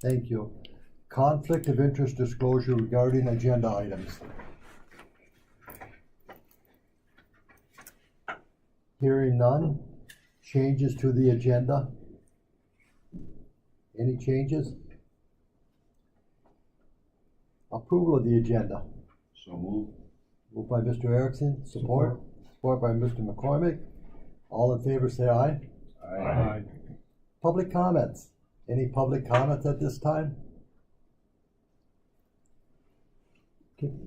Thank you. Conflict of interest disclosure regarding agenda items. Hearing none. Changes to the agenda? Any changes? Approval of the agenda. So moved. Moved by Mr. Erickson, support. Support by Mr. McCormick. All in favor say aye. Aye. Public comments. Any public comments at this time?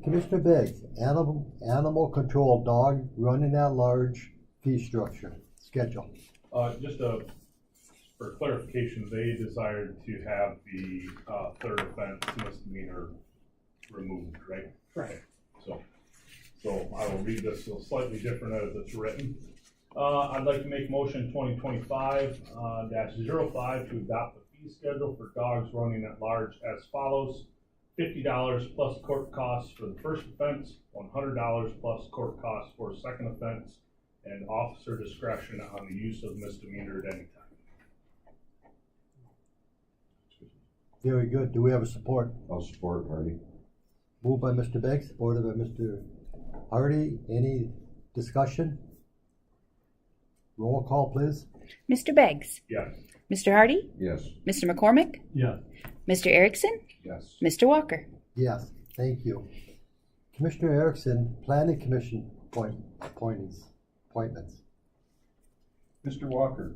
Commissioner Biggs, animal control dog running at large fee structure, schedule. For clarification, they desired to have the third offense misdemeanor removed, right? Right. So I will read this slightly different as it's written. I'd like to make motion 2025-05 to adopt the fee schedule for dogs running at large as follows. $50 plus court costs for the first offense, $100 plus court costs for a second offense, and officer discretion on the use of misdemeanor at any time. Very good. Do we have a support? I'll support Hardy. Moved by Mr. Beggs, supported by Mr. Hardy. Any discussion? Roll call, please. Mr. Beggs, Yes. Mr. Hardy, Yes. Mr. McCormick, Yes. Mr. Erickson, Yes. Mr. Walker. Yes, thank you. Commissioner Erickson, Planning Commission appointments. Mr. Walker,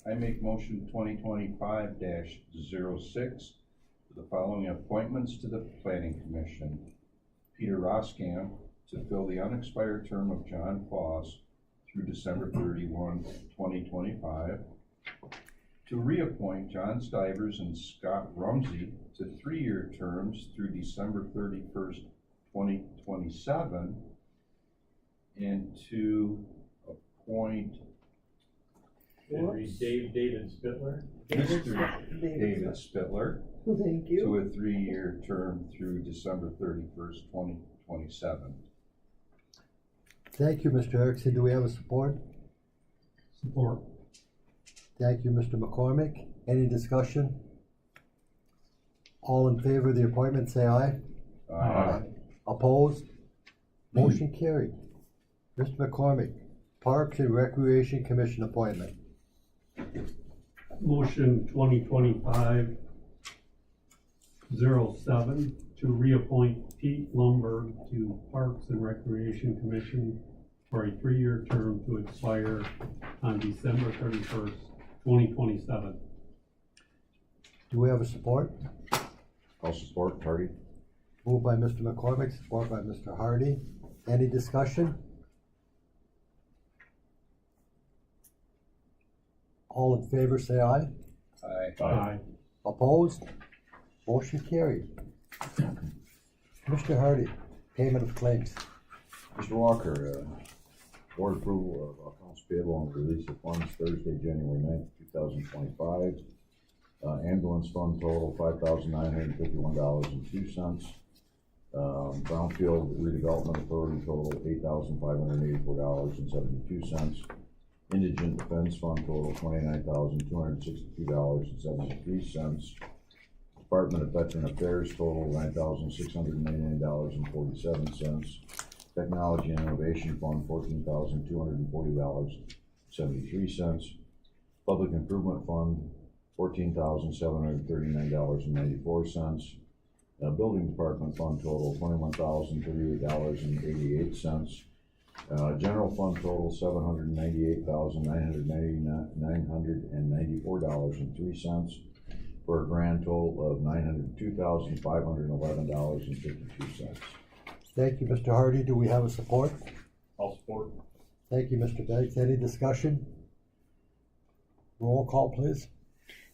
I make motion 2025-06 for the following appointments to the Planning Commission. Peter Roskamp to fill the unexpired term of John Foss through December 31, 2025. To reappoint John Stivers and Scott Rumsey to 3-year terms through December 31st, 2027. And to appoint David Spittler. Mr. David Spittler Thank to a 3-year term through December 31st, 2027. Thank you, Mr. Erickson. Do we have a support? Support. Thank you, Mr. McCormick. Any discussion? All in favor of the appointment, say aye. Opposed? Motion carried. Mr. McCormick, Parks and Recreation Commission appointment. Motion 2025-07 to reappoint Pete Lumberg to Parks and Recreation Commission for a 3-year term to expire on December 31st, 2027. Do we have a support? I'll support Hardy. Moved by Mr. McCormick, support by Mr. Hardy. Any discussion? All in favor, say aye. Aye. Opposed? Motion carried. Mr. Hardy, payment of claims. Mr. Walker, board approval of accounts payable and release of funds Thursday, January 9th, 2025. Ambulance fund total $5,951.02. Brownfield redevelopment authority total $8,584.72. Indigent defense fund total $29,262.73. Department of Veteran Affairs total $9,699.47. Technology and Innovation Fund $14,240.73. Public Improvement Fund $14,739.94. Building Department Fund total $21,038.88. General Fund total $798,994.03 for a grand total of $902,511.52. Thank you, Mr. Hardy. Do we have a support? I'll support. Thank you, Mr. Beggs. Any discussion? Roll call, please.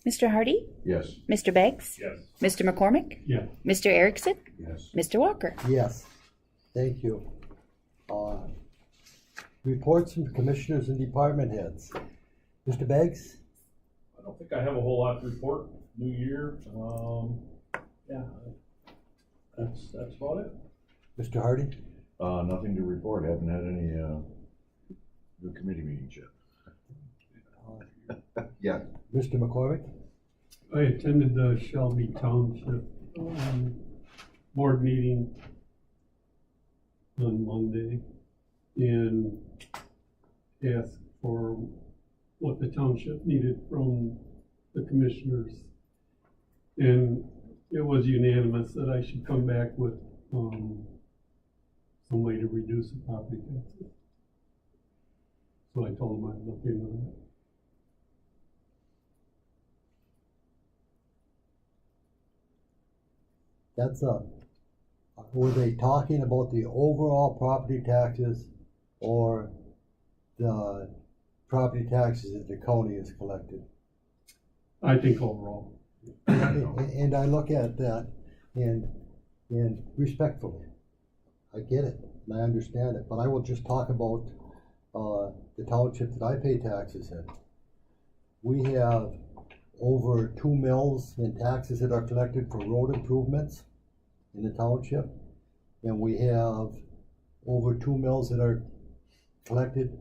Mr. Hardy, Yes. Mr. Beggs, Yes. Mr. McCormick, Yeah. Mr. Erickson, Yes. Mr. Walker. Yes. Thank you. Reports from commissioners and department heads. Mr. Beggs? I don't think I have a whole lot to report. New year. Yeah. That's about it. Mr. Hardy? Nothing to report. Haven't had any new committee meetings yet. Yeah. Mr. McCormick? I attended the Shelby Township, board meeting on Monday and asked for what the township needed from the commissioners. And it was unanimous that I should come back with, some way to reduce the property taxes. So I told them I'd look into that. Were they talking about the overall property taxes or the property taxes that the county has collected? I think overall. And I look at that and respectfully, I get it, and I understand it, but I will just talk about, the township that I pay taxes in. We have over 2 mills in taxes that are collected for road improvements in the township. And we have over 2 mills that are collected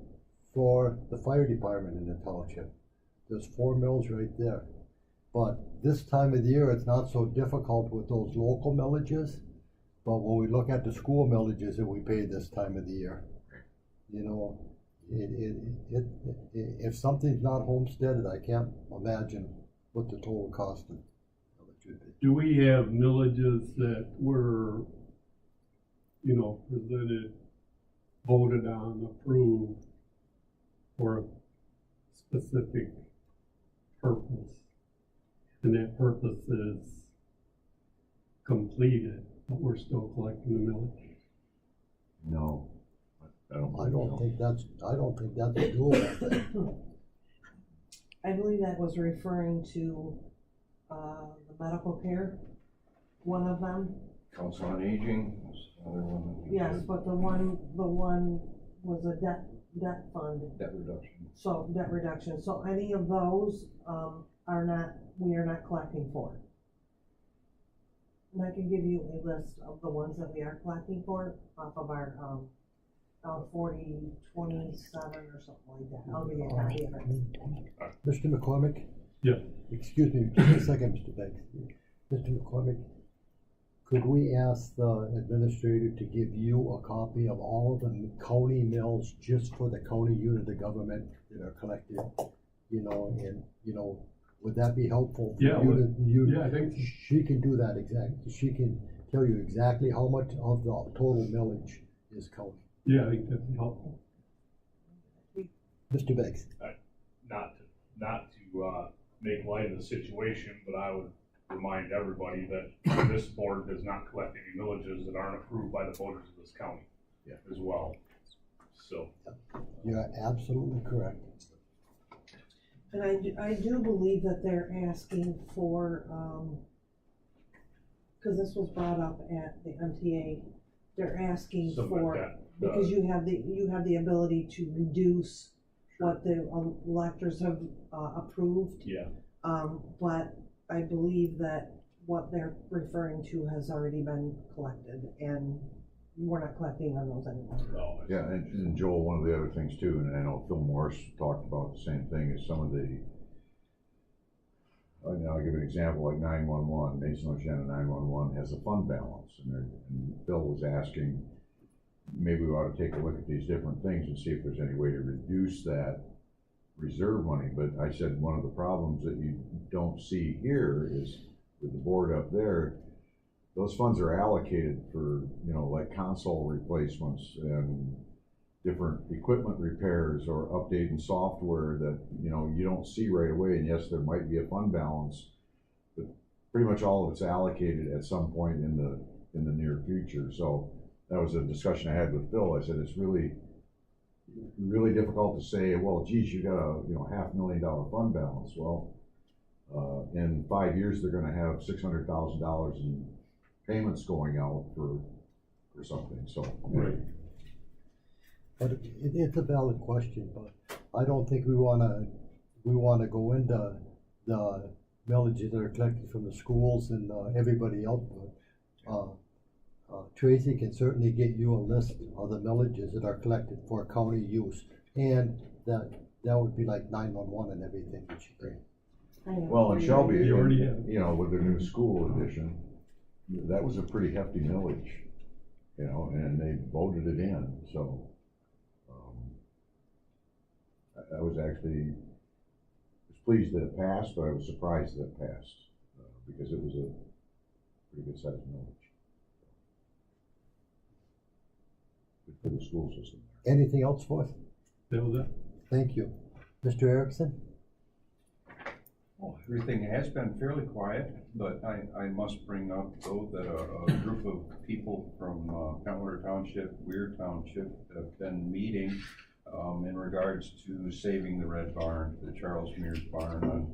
for the fire department in the township. There's 4 mills right there. But this time of the year, it's not so difficult with those local millages. But when we look at the school millages that we pay this time of the year, you know, if something's not homesteaded, I can't imagine what the total cost of it should be. Do we have millages that were, you know, presented, voted on, approved for a specific purpose? And that purpose is completed, but we're still collecting the millage? No, I don't I believe don't so. think that's a doable thing. I believe that was referring to, the medical care, one of them. Council on Aging was another one that we Yes, did. but the one was a debt fund, Debt reduction. so debt reduction, so any of those, we are not collecting for. And I can give you a list of the ones that we are collecting for off of our, 4027 or something like that. I'll give you a copy of it. Mr. McCormick? Yeah. Excuse me, just a second, Mr. Banks. Mr. McCormick, could we ask the administrator to give you a copy of all of the county mills just for the county unit of government that are collected? You know, and, you know, would that be helpful for Yeah, you to, yeah, I think so. She can do that exactly. She can tell you exactly how much of the total millage is county. Yeah, I think that'd be helpful. Mr. Banks? Not to make light of the situation, but I would remind everybody that this board does not collect any millages that aren't approved by the voters of this county. Yeah. As well. So, You're absolutely correct. And I do believe that they're asking for, cause this was brought up at the MTA, they're asking something for, like that. because you have the ability to reduce what the electors have, approved. Yeah, But I believe that what they're referring to has already been collected, and we're not collecting on those anymore. no, Yeah, and Joel, one of the other things too, and I know Phil Morris talked about the same thing, is some of the, I'll give an example, like 911, Mason Oceana 911 has a fund balance, and Phil was asking, maybe we ought to take a look at these different things and see if there's any way to reduce that reserve money. But I said, one of the problems that you don't see here is with the board up there, those funds are allocated for, you know, like console replacements and different equipment repairs or updating software that, you know, you don't see right away. And yes, there might be a fund balance, but pretty much all of it's allocated at some point in the near future. So that was a discussion I had with Phil. I said, it's really difficult to say, well, geez, you got a, you know, $500,000 fund balance. Well, in 5 years, they're gonna have $600,000 in payments going out for something, so. Right. But it's a valid question, but I don't think we wanna go into the millages that are collected from the schools and everybody else, but Tracy can certainly get you a list of the millages that are collected for county use, and that would be like 911 and everything that you bring. I know. Well, in Shelby, You already have. you know, with their new school addition, that was a pretty hefty millage, you know, and they voted it in, so. I was actually pleased that it passed, but I was surprised that it passed, because it was a pretty good sized millage. Good for the school system. Anything else for us? That was it. Thank you. Mr. Erickson? Well, everything has been fairly quiet, but I must bring up though that a group of people from Pentwater Township, Weir Township have been meeting in regards to saving the Red Barn, the Charles Mears Barn on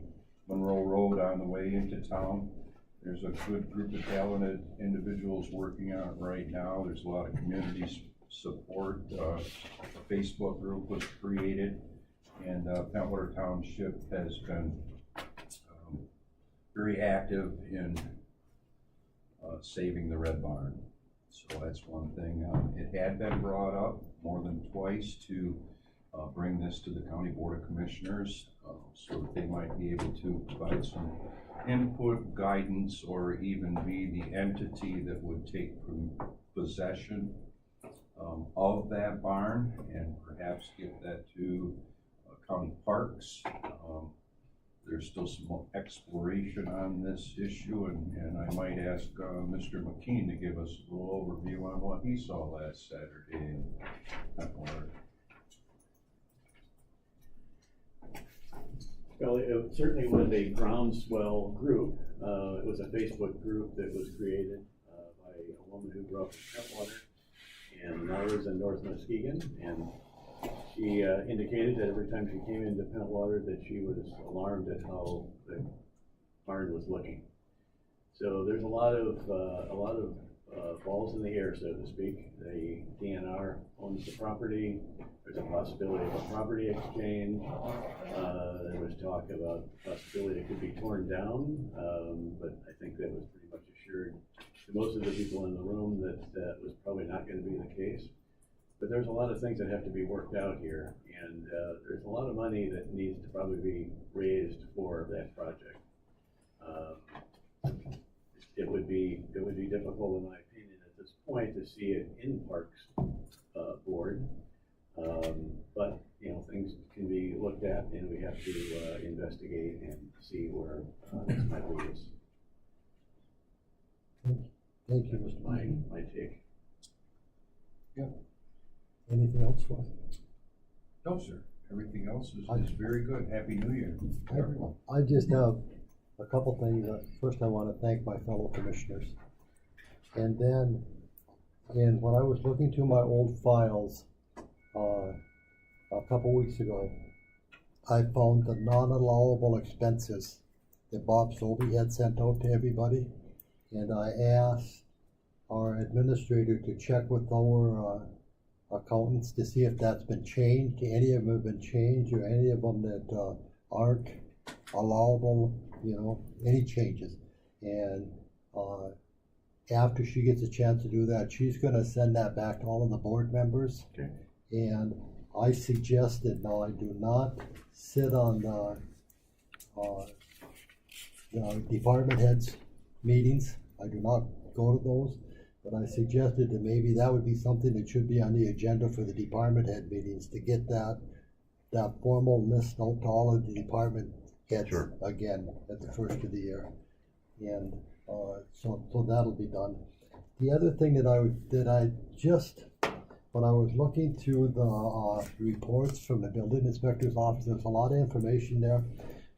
Monroe Road on the way into town. There's a good group of talented individuals working on it right now. There's a lot of community support. A Facebook group was created, and Pentwater Township has been very active in saving the Red Barn. So that's one thing. It had been brought up more than twice to bring this to the County Board of Commissioners so that they might be able to provide some input, guidance, or even be the entity that would take possession of that barn and perhaps give that to county parks. There's still some more exploration on this issue, and I might ask Mr. McKean to give us a little overview on what he saw last Saturday in Pentwater. Well, it certainly was a groundswell group. It was a Facebook group that was created by a woman who grew up in Pentwater and now lives in North Muskegon. And she indicated that every time she came into Pentwater that she was alarmed at how the barn was looking. So there's a lot of balls in the air, so to speak. The DNR owns the property. There's a possibility of a property exchange. There was talk about the possibility it could be torn down, but I think that was pretty much assured to most of the people in the room that that was probably not going to be the case. But there's a lot of things that have to be worked out here, and there's a lot of money that needs to probably be raised for that project. It would be difficult, in my opinion, at this point, to see it in Parks Board. But you know, things can be looked at, and we have to investigate and see where this might lead us. Thank you, Mr. McKean. My take. Yeah. Anything else for us? No, sir. Everything else is very good. Happy New Year. I just have a couple things. First, I want to thank my fellow commissioners. And then, when I was looking through my old files a couple weeks ago, I found the non-allowable expenses that Bob Sobey had sent out to everybody. And I asked our administrator to check with our accountants to see if that's been changed, any of them have been changed, or any of them that aren't allowable, you know, any changes. And after she gets a chance to do that, she's gonna send that back to all of the board members. Okay. And I suggested, now I do not sit on the department heads meetings, I do not go to those. But I suggested that maybe that would be something that should be on the agenda for the department head meetings, to get that formal list out to all of the department heads. Sure. Again at the first of the year. And so that'll be done. The other thing that I just, when I was looking through the reports from the building inspector's office, there's a lot of information there.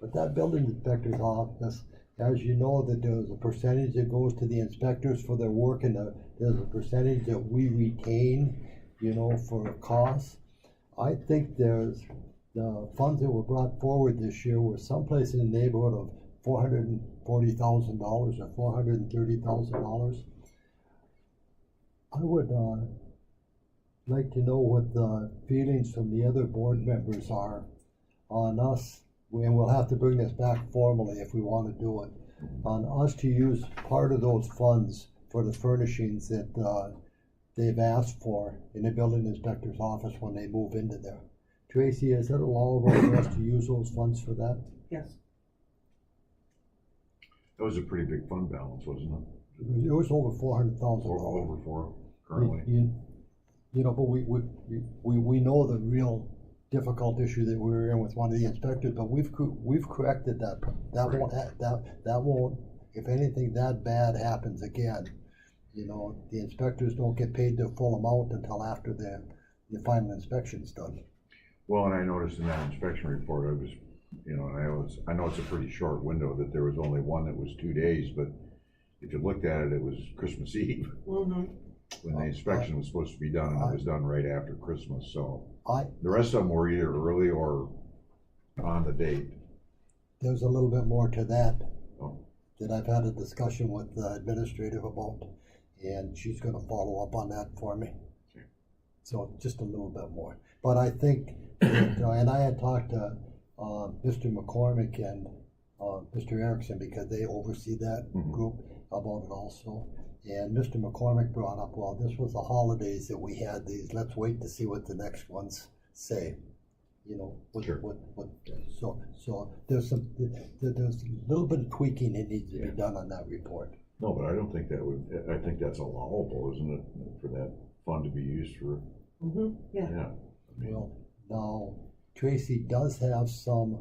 But that building inspector's office, as you know, that there's a percentage that goes to the inspectors for their work, and there's a percentage that we retain, you know, for costs. I think there's the funds that were brought forward this year were someplace in the neighborhood of $440,000 or $430,000. I would like to know what the feelings from the other board members are on us. And we'll have to bring this back formally if we want to do it, on us to use part of those funds for the furnishings that they've asked for in the building inspector's office when they move into there. Tracy, is it allowable for us to use those funds for that? Yes. That was a pretty big fund balance, wasn't it? It was over $400,000. Or over four currently. You know, but we know the real difficult issue that we were in with one of the inspectors, but we've corrected that. That won't, if anything that bad happens again, you know, the inspectors don't get paid their full amount until after the final inspection's done. Well, and I noticed in that inspection report, I was, you know, and I know it's a pretty short window, that there was only one that was 2 days, but if you looked at it, it was Christmas Eve. Mm-hmm. When the inspection was supposed to be done, and it was done right after Christmas, so. I, The rest of them were either early or on the date. there's a little bit more to that, Oh. that I've had a discussion with the administrative about, and she's gonna follow up on that for me. Okay. So just a little bit more, but I think, and I had talked to, Mr. McCormick and, Mr. Erickson, because they oversee that Mhm. group, about it also. And Mr. McCormick brought up, well, this was the holidays that we had these, let's wait to see what the next ones say. You know, Sure. so there's there's a little bit of tweaking that needs to be done on that report. No, but I don't think that would, I think that's allowable, isn't it, for that fund to be used for, Mm-hmm, yeah. yeah. I mean, Well, now Tracy does have some,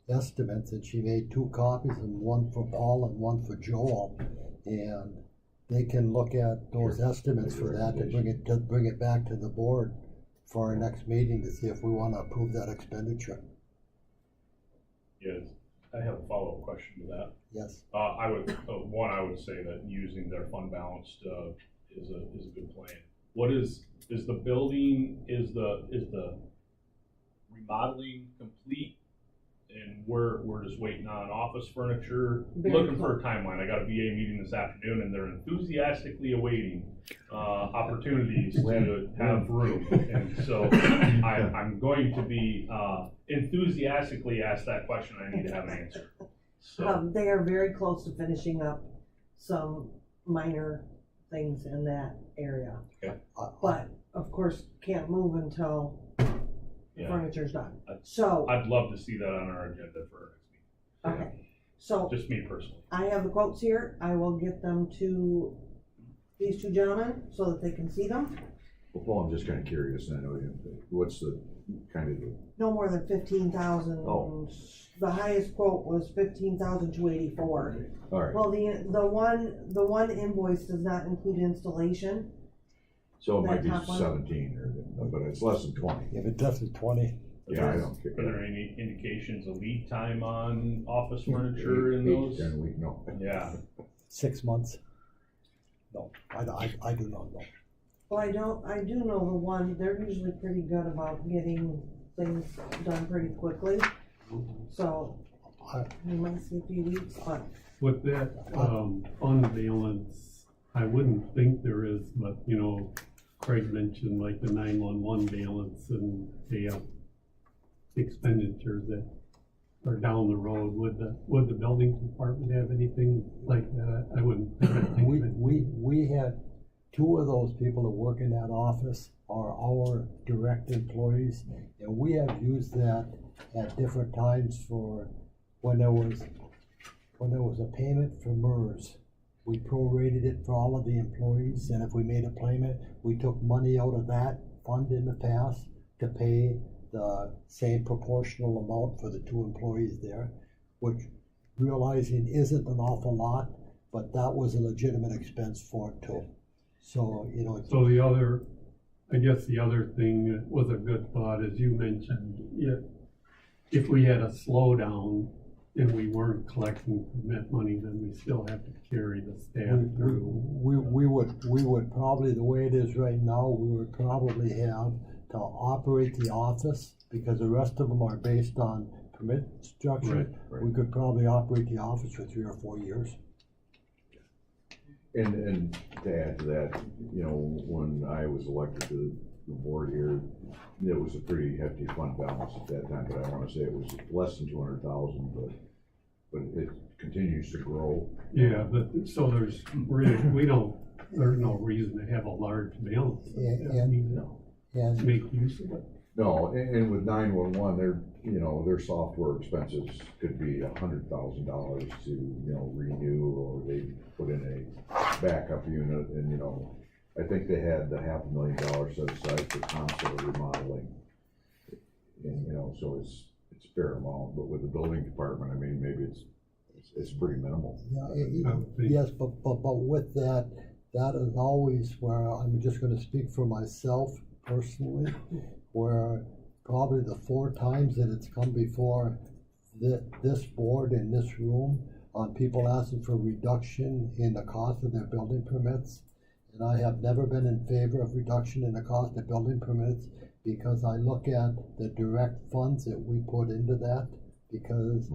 estimates, and she made 2 copies, and one for Paul and one for Joel. And they can look at those Sure. estimates for that to bring it back to the board for our next meeting to see if we wanna approve that expenditure. Yes, I have a follow-up question to that. Yes, I would say that using their fund balance, is a good plan. What is the building, is the remodeling complete? And we're just waiting on office furniture, Very looking for a timeline. I got a VA meeting this afternoon, and they're enthusiastically awaiting, opportunities to have room. And so I'm going to be, enthusiastically ask that question. I need to have an answer. So, They are very close to finishing up some minor things in that area. But, of course, can't move until the yeah, furniture's done. I- So, I'd love to see that on our agenda for our next meeting. okay, so Just me personally. I have the quotes here. I will get them to these 2 gentlemen so that they can see them. Well, Paul, I'm just kinda curious, and I know what's the, kind of the, No more than 15,000. Oh. The highest quote was 15,284. all right, Well, the one invoice does not include installation. so it might be that top one. 17, but it's less than 20. if it doesn't 20, Yeah, I don't care. Are there any indications of lead time on office furniture in 8 those? to 10 weeks, no. Yeah, 6 months. No, I do not know. Well, I do know the one, they're usually pretty good about getting things done pretty quickly. So, I- we might see a few weeks, but With that, fund balance, I wouldn't think there is, but, you know, Craig mentioned like the 911 balance, and they have expenditures that are down the road. Would the building department have anything like that? I wouldn't think of it. We had 2 of those people that work in that office are our direct employees, and we have used that at different times for when there was a payment for MERS. We prorated it for all of the employees, and if we made a payment, we took money out of that fund in the past to pay the same proportional amount for the 2 employees there, which realizing isn't an awful lot, but that was a legitimate expense for it too. So, you know, So I guess the other thing that was a good thought, as you mentioned, if we had a slowdown and we weren't collecting permit money, then we still have to carry the staff through. we would probably, the way it is right now, we would probably have to operate the office, because the rest of them are based on permit structure. Right. We could probably operate the office for 3 or 4 years. And to add to that, you know, when I was elected to the board here, it was a pretty hefty fund balance at that time, but I wanna say it was less than 200,000, but it continues to grow. Yeah, but so there's no reason to have a large balance. And- You know, And make use of it. No, and with 911, their software expenses could be $100,000 to, renew, or they put in a backup unit, and, I think they had the $500,000 set aside for console remodeling. And, so it's a fair amount, but with the building department, I mean, maybe it's pretty minimal. Yeah, yes, but with that, that is always where I'm just gonna speak for myself personally, where probably the 4 times that it's come before this board in this room on people asking for reduction in the cost of their building permits. And I have never been in favor of reduction in the cost of building permits, because I look at the direct funds that we put into that, because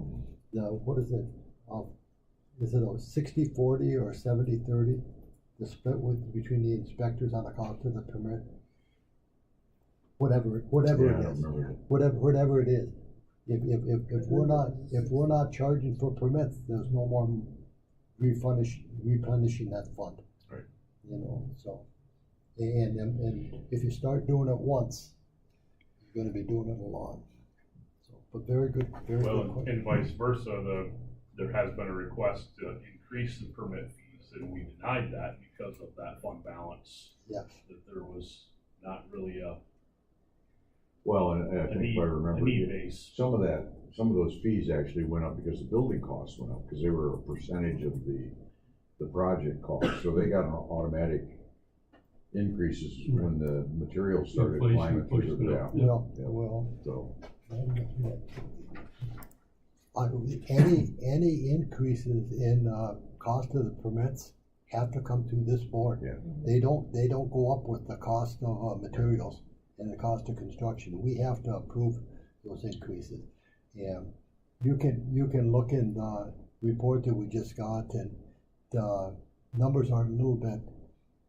what is it? Is it a 60-40 or 70-30? The split between the inspectors on the cost of the permit? Whatever Yeah, I it don't is, remember whatever it is. If we're not charging for permits, there's no more replenishing that fund. Right. So, and if you start doing it once, you're gonna be doing it a lot. So, but very good Well, question. and vice versa, there has been a request to increase the permit fees, and we denied that because of that fund balance. Yes. That there was not really a Well, and I think if I remember, need base. some of those fees actually went up because the building costs went up, because they were a percentage of the project cost, so they got an automatic increases when the materials started Inflation climbing pushed through it the up. yeah, Well, so. any increases in cost of the permits have to come through this board. Yeah. They don't go up with the cost of materials and the cost of construction. We have to approve those increases. And you can look in the report that we just got, and the numbers are a little bit,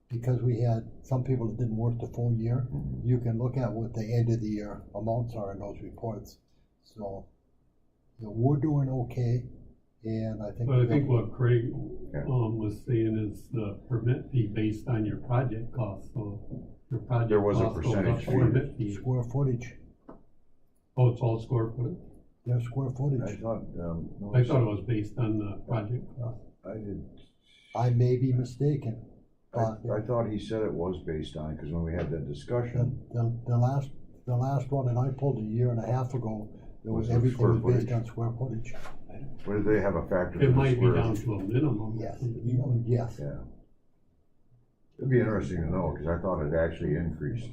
because we had some people that didn't work the full year. You can look at what the end of the year amounts are in those reports. So, we're doing okay, and I think. But I think what Craig, Yeah. was saying is the permit fee based on your project cost, so your project There was a cost goes up, percentage fee. permit fee. Square footage, Oh, it's all square foot? yeah, square I footage. thought, I thought it was based on the project cost. I did, I may be mistaken, but I thought he said it was based on, because when we had that discussion, the last one that I pulled a year and a half ago, it was Was it everything square was based footage? on square footage. what did they have a factor? for It the might be square? down to a minimum. Yes, yes, Yeah. It'd be interesting to know, because I thought it actually increased,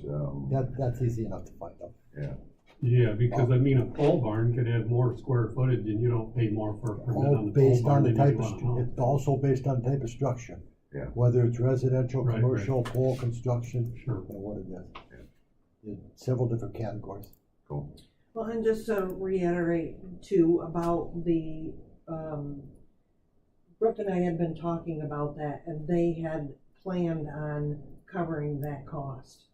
that's easy enough to find out. yeah. Yeah, because I mean, a pole barn could have more square footage and you don't pay more for a permit All on the pole based on barn the than you type do of, on a house. it's also based on type of structure. Yeah. Whether it's residential, Right, commercial, pole construction, Sure. and what it is. There's several different categories. Cool. Well, and just to reiterate too, about the, Brooke and I had been talking about that, and they had planned on covering that cost.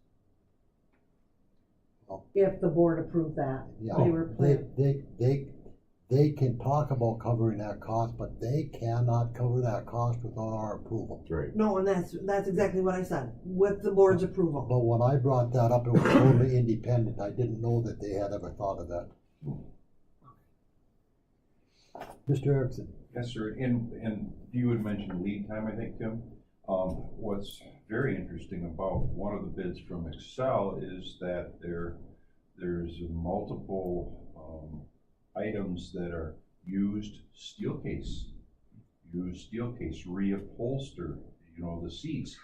Oh. If the board approved that. Yeah, They were planning, they can talk about covering that cost, but they cannot cover that cost without our approval. That's right. no, and that's exactly what I said, with the board's approval. But when I brought that up, it was totally independent. I didn't know that they had ever thought of that. Mr. Erickson, Yes, sir, and you had mentioned lead time, I think, Tim. What's very interesting about one of the bids from Excel is that there's multiple, items that are used steel case, reupholster, the seats.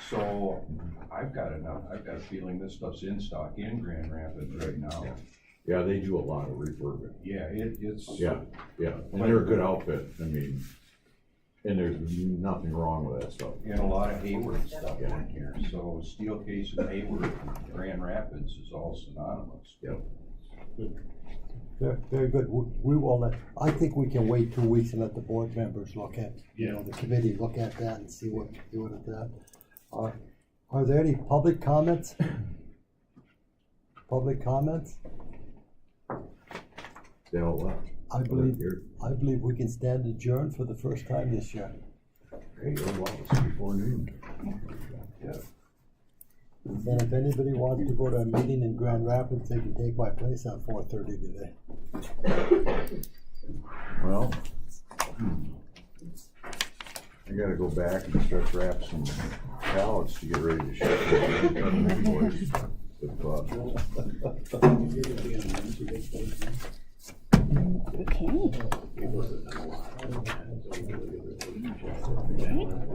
So I've got a feeling this stuff's in stock in Grand Rapids right now. Yeah, they do a lot of refurbing. Yeah, it's. Yeah, and they're a good outfit, I mean, and there's nothing wrong with that stuff. And a lot of Hayward stuff in here, so steel case and Hayward, Grand Rapids is all synonymous. Yep. very good. We will I think we can wait 2 weeks and let the board members look at, the committee look at that and see what it's at. Are there any public comments? Public comments? They all left. I believe Here. we can stand adjourned for the first time this year. Hey, oh wow, it's before noon. Yeah. And if anybody wants to go to a meeting in Grand Rapids, they can take my place at 4:30 today. Well, I gotta go back and start wrap some pallets to get ready to ship. Okay.